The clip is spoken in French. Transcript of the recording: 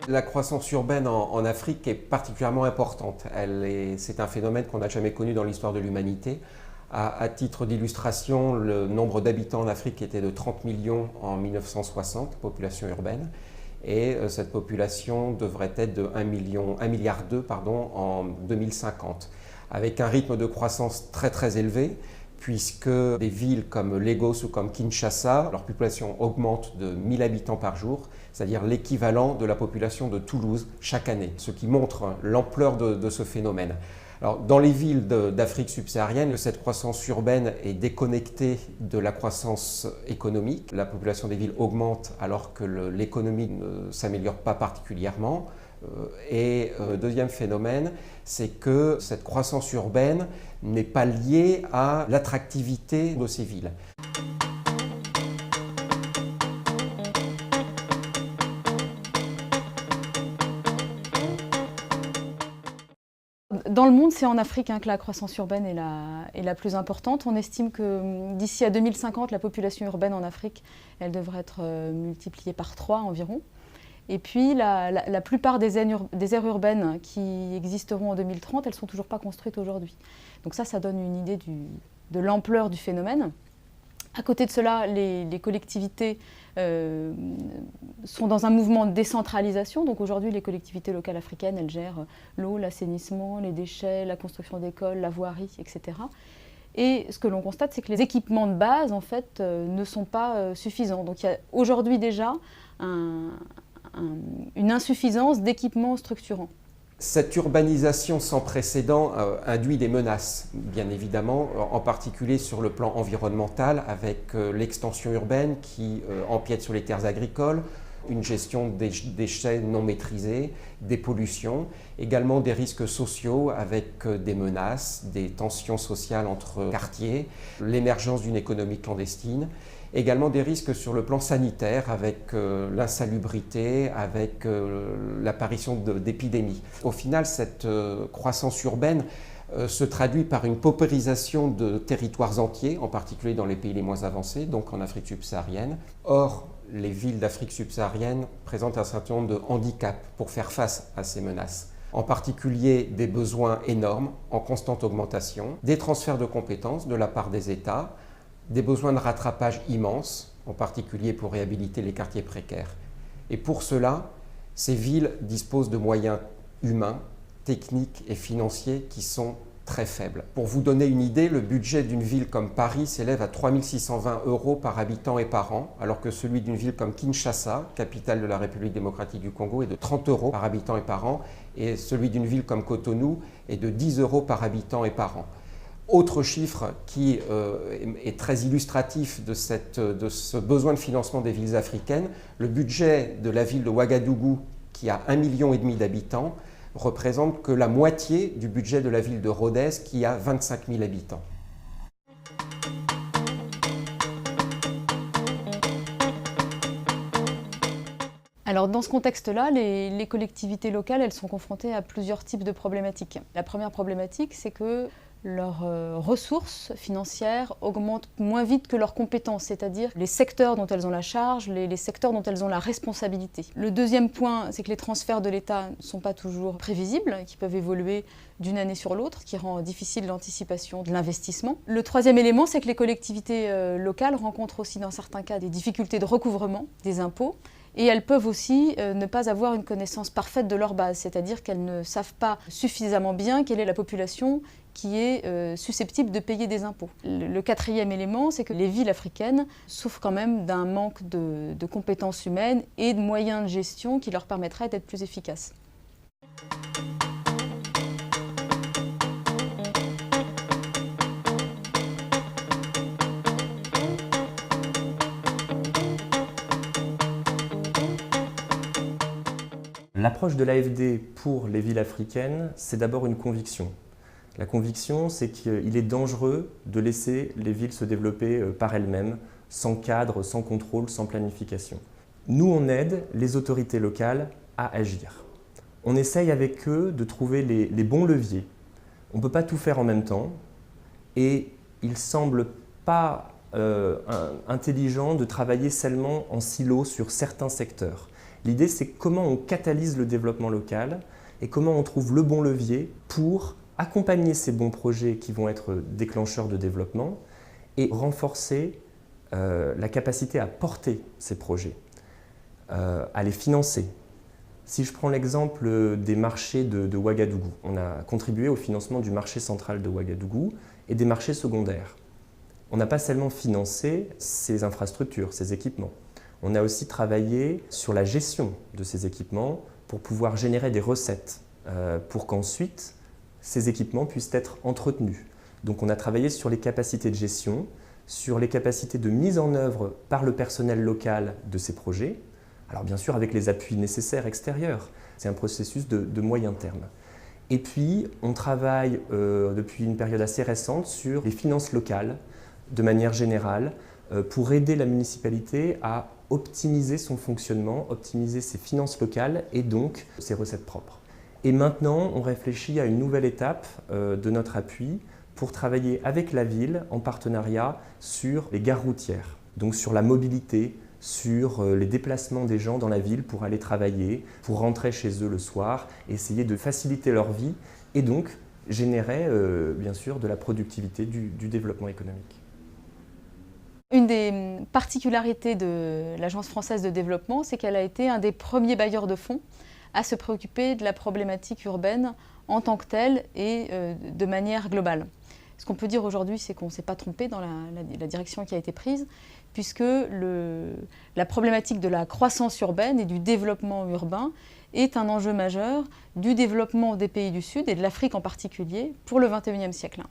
La croissance urbaine en Afrique est particulièrement importante. C'est un phénomène qu'on n'a jamais connu dans l'histoire de l'humanité. À titre d'illustration, le nombre d'habitants en Afrique était de 30 millions en 1960, population urbaine, et cette population devrait être de 1,2 milliard en 2050, avec un rythme de croissance très élevé, puisque des villes comme Lagos ou comme Kinshasa, leur population augmente de 1000 habitants par jour, c'est-à-dire l'équivalent de la population de Toulouse chaque année, ce qui montre l'ampleur de ce phénomène. Alors, dans les villes d'Afrique subsaharienne, cette croissance urbaine est déconnectée de la croissance économique. La population des villes augmente alors que l'économie ne s'améliore pas particulièrement. Deuxième phénomène, c'est que cette croissance urbaine n'est pas liée à l'attractivité de ces villes. Dans le monde, c'est en Afrique que la croissance urbaine est la plus importante. On estime que d'ici à 2050, la population urbaine en Afrique, elle devrait être multipliée par 3 environ. Et puis, la plupart des aires urbaines qui existeront en 2030, elles ne sont toujours pas construites aujourd'hui. Donc ça donne une idée de l'ampleur du phénomène. À côté de cela, les collectivités sont dans un mouvement de décentralisation. Donc aujourd'hui, les collectivités locales africaines, elles gèrent l'eau, l'assainissement, les déchets, la construction d'écoles, la voirie, etc. Et ce que l'on constate, c'est que les équipements de base, en fait, ne sont pas suffisants. Donc il y a aujourd'hui déjà une insuffisance d'équipements structurants. Cette urbanisation sans précédent induit des menaces, bien évidemment, en particulier sur le plan environnemental, avec l'extension urbaine qui empiète sur les terres agricoles, une gestion des déchets non maîtrisée, des pollutions, également des risques sociaux avec des menaces, des tensions sociales entre quartiers, l'émergence d'une économie clandestine, également des risques sur le plan sanitaire avec l'insalubrité, avec l'apparition d'épidémies. Au final, cette croissance urbaine se traduit par une paupérisation de territoires entiers, en particulier dans les pays les moins avancés, donc en Afrique subsaharienne. Or, les villes d'Afrique subsaharienne présentent un certain nombre de handicaps pour faire face à ces menaces. En particulier des besoins énormes, en constante augmentation, des transferts de compétences de la part des États, des besoins de rattrapage immenses, en particulier pour réhabiliter les quartiers précaires. Et pour cela, ces villes disposent de moyens humains, techniques et financiers qui sont très faibles. Pour vous donner une idée, le budget d'une ville comme Paris s'élève à 3 620 € par habitant et par an, alors que celui d'une ville comme Kinshasa, capitale de la République démocratique du Congo, est de 30 € par habitant et par an, et celui d'une ville comme Cotonou est de 10 € par habitant et par an. Autre chiffre qui est très illustratif de ce besoin de financement des villes africaines, le budget de la ville de Ouagadougou, qui a 1,5 million d'habitants, représente que la moitié du budget de la ville de Rodez, qui a 25 000 habitants. Alors dans ce contexte-là, les collectivités locales, elles sont confrontées à plusieurs types de problématiques. La première problématique, c'est que leurs ressources financières augmentent moins vite que leurs compétences, c'est-à-dire les secteurs dont elles ont la charge, les secteurs dont elles ont la responsabilité. Le deuxième point, c'est que les transferts de l'État ne sont pas toujours prévisibles, qui peuvent évoluer d'une année sur l'autre, ce qui rend difficile l'anticipation de l'investissement. Le troisième élément, c'est que les collectivités locales rencontrent aussi dans certains cas des difficultés de recouvrement des impôts. Et elles peuvent aussi ne pas avoir une connaissance parfaite de leur base, c'est-à-dire qu'elles ne savent pas suffisamment bien quelle est la population qui est susceptible de payer des impôts. Le quatrième élément, c'est que les villes africaines souffrent quand même d'un manque de compétences humaines et de moyens de gestion qui leur permettraient d'être plus efficaces. L'approche de l'AFD pour les villes africaines, c'est d'abord une conviction. La conviction, c'est qu'il est dangereux de laisser les villes se développer par elles-mêmes, sans cadre, sans contrôle, sans planification. Nous, on aide les autorités locales à agir. On essaye avec eux de trouver les bons leviers. On ne peut pas tout faire en même temps et il ne semble pas intelligent de travailler seulement en silo sur certains secteurs. L'idée, c'est comment on catalyse le développement local et comment on trouve le bon levier pour accompagner ces bons projets qui vont être déclencheurs de développement et renforcer la capacité à porter ces projets, à les financer. Si je prends l'exemple des marchés de Ouagadougou, on a contribué au financement du marché central de Ouagadougou et des marchés secondaires. On n'a pas seulement financé ces infrastructures, ces équipements. On a aussi travaillé sur la gestion de ces équipements pour pouvoir générer des recettes, pour qu'ensuite ces équipements puissent être entretenus. Donc on a travaillé sur les capacités de gestion, sur les capacités de mise en œuvre par le personnel local de ces projets, alors bien sûr avec les appuis nécessaires extérieurs. C'est un processus de moyen terme. Et puis on travaille depuis une période assez récente sur les finances locales, de manière générale, pour aider la municipalité à optimiser son fonctionnement, optimiser ses finances locales et donc ses recettes propres. Et maintenant, on réfléchit à une nouvelle étape de notre appui pour travailler avec la ville en partenariat sur les gares routières, donc sur la mobilité, sur les déplacements des gens dans la ville pour aller travailler, pour rentrer chez eux le soir, essayer de faciliter leur vie et donc générer bien sûr de la productivité, du développement économique. Une des particularités de l'Agence française de développement, c'est qu'elle a été un des premiers bailleurs de fonds à se préoccuper de la problématique urbaine en tant que telle et de manière globale. Ce qu'on peut dire aujourd'hui, c'est qu'on ne s'est pas trompé dans la direction qui a été prise, puisque la problématique de la croissance urbaine et du développement urbain est un enjeu majeur du développement des pays du Sud et de l'Afrique en particulier pour le XXIe siècle.